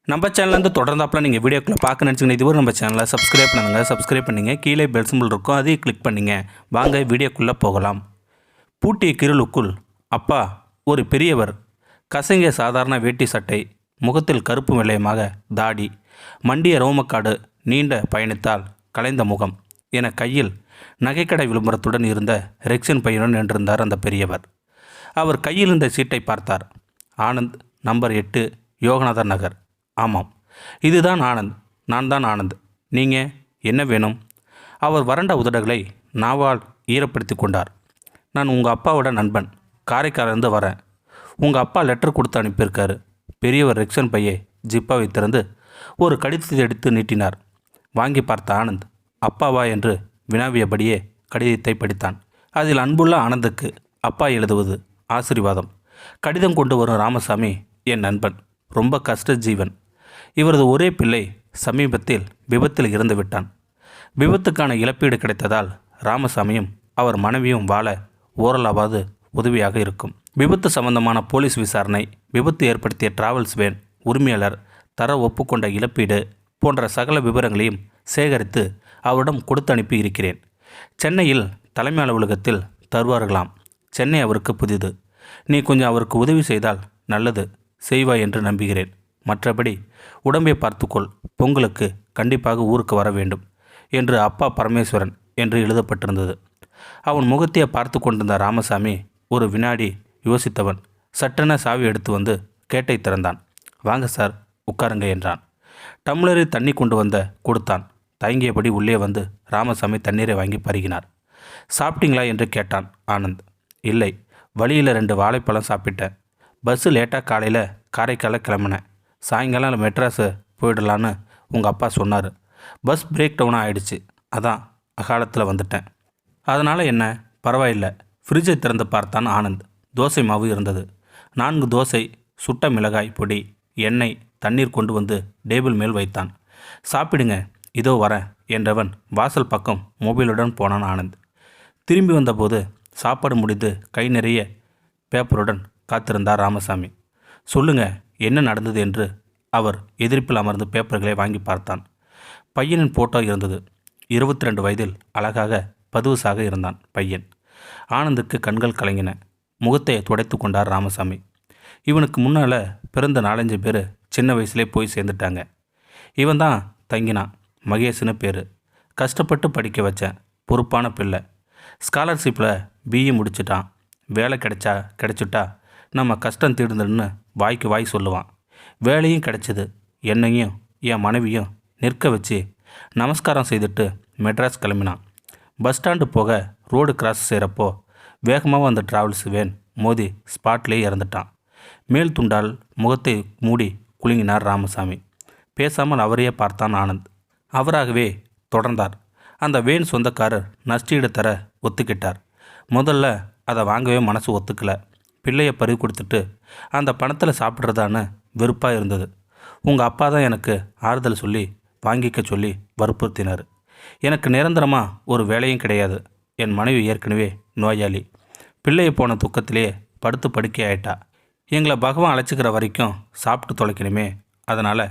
நம்ம சேனல்லேருந்து தொடர்ந்தாப்பில் நீங்கள் வீடியோக்குள்ளே பார்க்க நினச்சிங்கன்னா இதுவரை நம்ம சேனலை சப்ஸ்கிரைப் பண்ணுங்கள். கீழே பெல் சிம்பிள் இருக்கும், அதையும் கிளிக் பண்ணுங்கள். வாங்க வீடியோக்குள்ளே போகலாம். பூட்டிய கிருளுக்குள் அப்பா ஒரு பெரியவர். கசங்கிய சாதாரண வேட்டி சட்டை, முகத்தில் கருப்பு வெள்ளையமாக தாடி, மண்டிய ரோமக்காடு, நீண்ட பயணித்தால் கலைந்த முகம் என கையில் நகைக்கடை விளம்பரத்துடன் இருந்த ரெக்ஸன் பையனுடன் நின்றிருந்தார் அந்த பெரியவர். அவர் கையில் இருந்த சீட்டை பார்த்தார். ஆனந்த், நம்பர் 8, யோகநாதர் நகர். ஆமாம், இதுதான் ஆனந்த். நான் தான் ஆனந்த். நீங்கள் என்ன வேணும்? அவர் வறண்ட உதடுகளை நாவால் ஈரப்படுத்தி கொண்டார். நான் உங்கள் அப்பாவோட நண்பன், காரைக்காலிருந்து வரேன். உங்கள் அப்பா லெட்டர் கொடுத்து அனுப்பியிருக்காரு. பெரியவர் ரெக்ஸன் பையை ஜிப்பாவை திறந்து ஒரு கடிதத்தை எடுத்து நீட்டினார். வாங்கி பார்த்த ஆனந்த் அப்பாவா என்று வினாவியபடியே கடிதத்தை படித்தான். அதில் அன்புள்ள ஆனந்துக்கு அப்பா எழுதுவது ஆசீர்வாதம். கடிதம் கொண்டு வரும் ராமசாமி என் நண்பன், ரொம்ப கஷ்ட ஜீவன். இவரது ஒரே பிள்ளை சமீபத்தில் விபத்தில் இறந்து விட்டான். விபத்துக்கான இழப்பீடு கிடைத்ததால் ராமசாமியும் அவர் மனைவியும் வாழ ஓரளவாவது உதவியாக இருக்கும். விபத்து சம்பந்தமான போலீஸ் விசாரணை, விபத்து ஏற்படுத்திய டிராவல்ஸ் வேன் உரிமையாளர் தர ஒப்புக்கொண்ட இழப்பீடு போன்ற சகல விவரங்களையும் சேகரித்து அவரிடம் கொடுத்து அனுப்பி இருக்கிறேன். சென்னையில் தலைமை அலுவலகத்தில் தருவார்களாம். சென்னை அவருக்கு புதிது. நீ கொஞ்சம் அவருக்கு உதவி செய்தால் நல்லது செய்வாய் என்று நம்புகிறேன். மற்றபடி உடம்பை பார்த்துக்கொள். பொங்கலுக்கு கண்டிப்பாக ஊருக்கு வர வேண்டும் என்று அப்பா பரமேஸ்வரன் என்று எழுதப்பட்டிருந்தது. அவன் முகத்தையே பார்த்து கொண்டிருந்த ராமசாமி ஒரு வினாடி யோசித்தவன் சட்டென சாவி எடுத்து வந்து கேட்டை திறந்தான். வாங்க சார், உட்காருங்க என்றான். டம்ளரில் தண்ணி கொண்டு வந்த கொடுத்தான். தயங்கியபடி உள்ளே வந்து ராமசாமி தண்ணீரை வாங்கி பருகினார். சாப்பிட்டீங்களா என்று கேட்டான் ஆனந்த். இல்லை, வழியில் 2 வாழைப்பழம் சாப்பிட்டேன். பஸ்ஸு லேட்டாக காலையில் காரைக்காலில் கிளம்பினேன். சாயங்காலம் மெட்ராஸு போயிடலான்னு உங்கள் அப்பா சொன்னார். பஸ் பிரேக் டவுனாக ஆயிடுச்சு, அதான் அகாலத்தில் வந்துட்டேன். அதனால் என்ன, பரவாயில்லை. ஃப்ரிட்ஜை திறந்து பார்த்தான் ஆனந்த். தோசை மாவு இருந்தது. 4 தோசை, சுட்ட மிளகாய் பொடி, எண்ணெய், தண்ணீர் கொண்டு வந்து டேபிள் மேல் வைத்தான். சாப்பிடுங்க, இதோ வரேன் என்றவன் வாசல் பக்கம் மொபைலுடன் போனான் ஆனந்த். திரும்பி வந்தபோது சாப்பாடு முடிந்து கை நிறைய பேப்பருடன் காத்திருந்தார் ராமசாமி. சொல்லுங்க, என்ன நடந்தது என்று அவர் எதிர்ப்பில் அமர்ந்து பேப்பர்களை வாங்கி பார்த்தான். பையனின் போட்டோ இருந்தது. 22 வயதில் அழகாக பதுவசாக இருந்தான் பையன். ஆனந்துக்கு கண்கள் கலங்கின. முகத்தை துடைத்து கொண்டார் ராமசாமி. இவனுக்கு முன்னால் பிறந்த 4-5 பேர் சின்ன வயசுலேயே போய் சேர்ந்துட்டாங்க. இவன் தான் தங்கினான். மகேஷ்னு பேர். கஷ்டப்பட்டு படிக்க வச்சேன். பொறுப்பான பிள்ளை. ஸ்காலர்ஷிப்பில் பிஇ முடிச்சிட்டான். வேலை கிடைச்சிட்டா நம்ம கஷ்டம் தீர்ந்துன்னு வாய்க்கு வாய் சொல்லுவான். வேலையும் கிடைச்சிது. என்னையும் என் மனைவியும் நிற்க வச்சு நமஸ்காரம் செய்துட்டு மெட்ராஸ் கிளம்பினான். பஸ் ஸ்டாண்டு போக ரோடு கிராஸ் செய்கிறப்போ வேகமாக வந்த டிராவல்ஸ் வேன் மோதி ஸ்பாட்லேயே இறந்துட்டான். மேல் துண்டால் முகத்தை மூடி குலுங்கினார் ராமசாமி. பேசாமல் அவரையே பார்த்தான் ஆனந்த். அவராகவே தொடர்ந்தார். அந்த வேன் சொந்தக்காரர் நஷ்டீடு தர ஒத்துக்கிட்டார். முதல்ல அதை வாங்கவே மனசு ஒத்துக்கலை. பிள்ளையை பறி கொடுத்துட்டு அந்த பணத்தில் சாப்பிட்றதான்னு வெறுப்பாக இருந்தது. உங்கள் அப்பா தான் எனக்கு ஆறுதல் சொல்லி வாங்கிக்க சொல்லி வற்புறுத்தினார். எனக்கு நிரந்தரமாக ஒரு வேலையும் கிடையாது. என் மனைவி ஏற்கனவே நோயாளி. பிள்ளையை போன துக்கத்திலே படுத்து படுக்கை ஆயிட்டா. எங்களை பகவான் அழைச்சிக்கிற வரைக்கும் சாப்பிட்டு தொலைக்கணுமே, அதனால்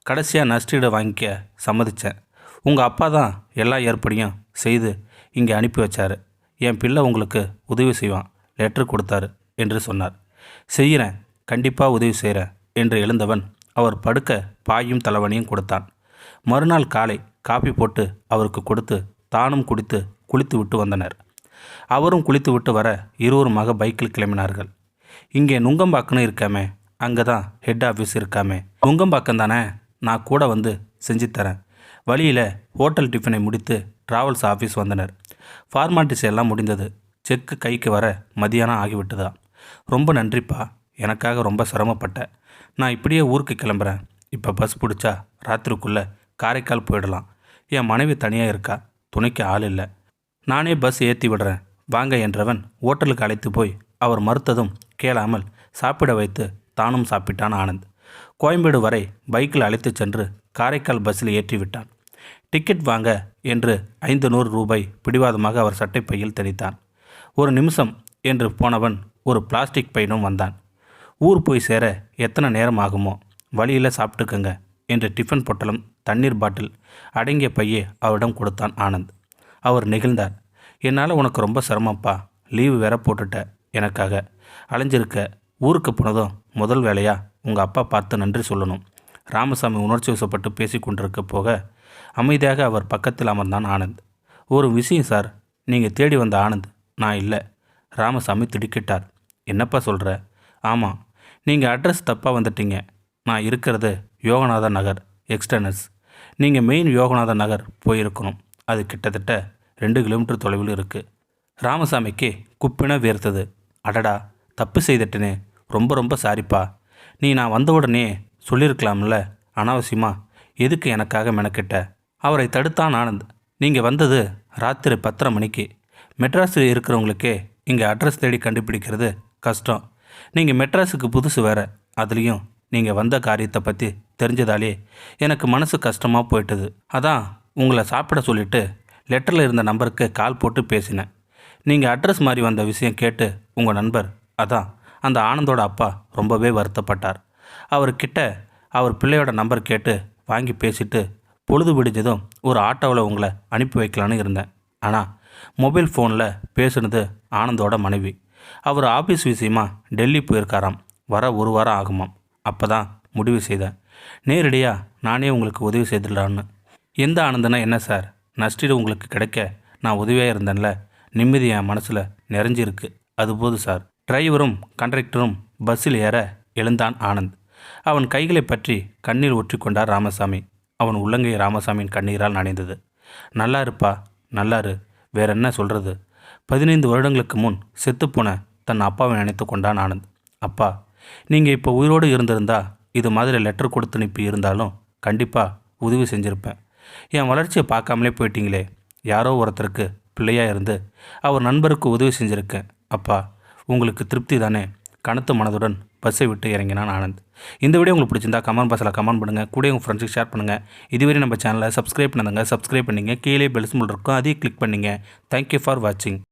கடைசியாக நஷ்டீடு வாங்கிக்க சம்மதித்தேன். உங்கள் அப்பா தான் எல்லா ஏற்பாடையும் செய்து இங்கே அனுப்பி வச்சார். என் பிள்ளை உங்களுக்கு உதவி செய்வான், லெட்ரு கொடுத்தாரு என்று சொன்னார். செய்கிறேன், கண்டிப்பாக உதவி செய்கிறேன் என்று எழுந்தவன் அவர் படுக்க பாயும் தலைவனையும் கொடுத்தான். மறுநாள் காலை காப்பி போட்டு அவருக்கு கொடுத்து தானும் குளித்து விட்டு வந்தனர். அவரும் குளித்து விட்டு வர இருவருமாக பைக்கில் கிளம்பினார்கள். இங்கே நுங்கம்பாக்கன்னு இருக்காமே, அங்கே தான் ஹெட் ஆஃபீஸ் இருக்காமே. நுங்கம்பாக்கம் தானே, நான் கூட வந்து செஞ்சுத்தரேன். வழியில் ஹோட்டல் டிஃபனை முடித்து டிராவல்ஸ் ஆஃபீஸ் வந்தனர். ஃபார்மாலிட்டிஸ் எல்லாம் முடிந்தது. செக்கு கைக்கு வர மதியானம் ஆகிவிட்டதா. ரொம்ப நன்றிப்பா, எனக்காக ரொம்ப சிரமப்பட்டேன். நான் இப்படியே ஊருக்கு கிளம்புறேன். இப்போ பஸ் பிடிச்சா ராத்திரிக்குள்ளே காரைக்கால் போயிடலாம். என் மனைவி தனியாக இருக்கா, துணைக்கு ஆள் இல்லை. நானே பஸ் ஏற்றி விடுறேன், வாங்க என்றவன் ஹோட்டலுக்கு அழைத்து போய் அவர் மறுத்ததும் கேளாமல் சாப்பிட வைத்து தானும் சாப்பிட்டான் ஆனந்த். கோயம்பேடு வரை பைக்கில் அழைத்து சென்று காரைக்கால் பஸ்ஸில் ஏற்றிவிட்டான். டிக்கெட் வாங்க என்று 500 ரூபாய் பிடிவாதமாக அவர் சட்டைப்பையில் திணித்தான். ஒரு நிமிஷம் என்று போனவன் ஒரு பிளாஸ்டிக் பையனும் வந்தான். ஊர் போய் சேர எத்தனை நேரம் ஆகுமோ? வழியில் சாப்பிட்டுக்கங்க என்று டிஃபன் பொட்டலம், தண்ணீர் பாட்டில் அடங்கிய பையை அவரிடம் கொடுத்தான் ஆனந்த். அவர் நெகிழ்ந்தார். என்னால் உனக்கு ரொம்ப சிரமப்பா. லீவு வேற போட்டுட்ட. எனக்காக அலைஞ்சிருக்க. ஊருக்கு போனதும் முதல் வேலையாக உங்கள் அப்பா பார்த்து நன்றி சொல்லணும். ராமசாமி உணர்ச்சி வசப்பட்டு பேசி கொண்டிருக்க போக அமைதியாக அவர் பக்கத்தில் அமர்ந்தான் ஆனந்த். ஒரு விஷயம் சார். நீங்கள் தேடி வந்த ஆனந்த் நான் இல்லை. ராமசாமி திடுக்கிட்டார். என்னப்பா சொல்கிற? ஆமாம், நீங்கள் அட்ரஸ் தப்பாக வந்துட்டீங்க. நான் இருக்கிறது யோகநாத நகர் எக்ஸ்டர்னஸ். நீங்கள் மெயின் யோகநாத நகர் போயிருக்கணும். அது கிட்டத்தட்ட 2 கிலோமீட்டர் தொலைவில் இருக்குது. ராமசாமிக்கு குப்பின வேர்த்தது. அடடா, தப்பு செய்துட்டேனே. ரொம்ப ரொம்ப சாரிப்பா. நீ நான் வந்த உடனே சொல்லியிருக்கலாம்ல. அனாவசியமா எதுக்கு எனக்காக மெனக்கிட்ட? அவரை தடுத்தான் ஆனந்த். நீங்கள் வந்தது ராத்திரி 10:30 மணிக்கு. மெட்ராஸில் இருக்கிறவங்களுக்கே இங்கே அட்ரஸ் தேடி கண்டுபிடிக்கிறது கஷ்டம். நீங்கள் மெட்ராஸுக்கு புதுசு வேறு. அதுலேயும் நீங்கள் வந்த காரியத்தை பற்றி தெரிஞ்சதாலே எனக்கு மனசு கஷ்டமாக போயிட்டது. அதான் உங்களை சாப்பிட சொல்லிவிட்டு லெட்டரில் இருந்த நம்பருக்கு கால் போட்டு பேசினேன். நீங்கள் அட்ரஸ் மாதிரி வந்த விஷயம் கேட்டு உங்கள் நண்பர், அதான் அந்த ஆனந்தோட அப்பா ரொம்பவே வருத்தப்பட்டார். அவர்கிட்ட அவர் பிள்ளையோட நம்பர் கேட்டு வாங்கி பேசிட்டு பொழுது விடிஞ்சதும் ஒரு ஆட்டோவில் உங்களை அனுப்பி வைக்கலான்னு இருந்தேன். ஆனால் மொபைல் ஃபோனில் பேசுனது ஆனந்தோட மனைவி. அவர் ஆஃபீஸ் விஷயமா டெல்லி போயிருக்காராம். வர 1 வாரம் ஆகுமாம். அப்போ தான் முடிவு செய்தேன், நேரடியாக நானே உங்களுக்கு உதவி செய்துடலான்னு. எந்த ஆனந்தனா என்ன சார்? நஷ்டீடு உங்களுக்கு கிடைக்க நான் உதவியாக இருந்தேன்ல. நிம்மதி என் மனசில் நிறைஞ்சிருக்கு. அதுபோது சார். டிரைவரும் கண்டக்டரும் பஸ்ஸில் ஏற எழுந்தான் ஆனந்த். அவன் கைகளை பற்றி கண்ணீர் ஒற்றிக்கொண்டார் ராமசாமி. அவன் உள்ளங்கை ராமசாமியின் கண்ணீரால் நனைந்தது. நல்லா இருப்பா, நல்லாரு. வேற என்ன சொல்கிறது? 15 வருடங்களுக்கு முன் செத்துப்போன தன் அப்பாவை நினைத்து கொண்டான் ஆனந்த். அப்பா, நீங்கள் இப்போ உயிரோடு இருந்திருந்தா இது மாதிரி லெட்டர் கொடுத்து அனுப்பி இருந்தாலும் கண்டிப்பாக உதவி செஞ்சுருப்பேன். என் வளர்ச்சியை பார்க்காமலே போயிட்டீங்களே. யாரோ ஒருத்தருக்கு பிள்ளையாக இருந்து அவர் நண்பருக்கு உதவி செஞ்சுருக்கேன். அப்பா, உங்களுக்கு திருப்தி தானே? கனத்த மனதுடன் பஸ்ஸை விட்டு இறங்கினான் ஆனந்த். இந்த வீடியோ உங்களுக்கு பிடிச்சிருந்தா கமெண்ட் பாக்ஸில் கமெண்ட் பண்ணுங்கள். கூட உங்கள் ஃப்ரெண்ட்ஸுக்கு ஷேர் பண்ணுங்கள். இதுவரை நம்ம சேனலை சப்ஸ்கிரைப் பண்ணுங்க. சப்ஸ்கிரைப் பண்ணிங்க. கீழே பெல் சிம்பல் இருக்கும், அதையும் கிளிக் பண்ணிங்க. தேங்க்யூ ஃபார் வாட்சிங்.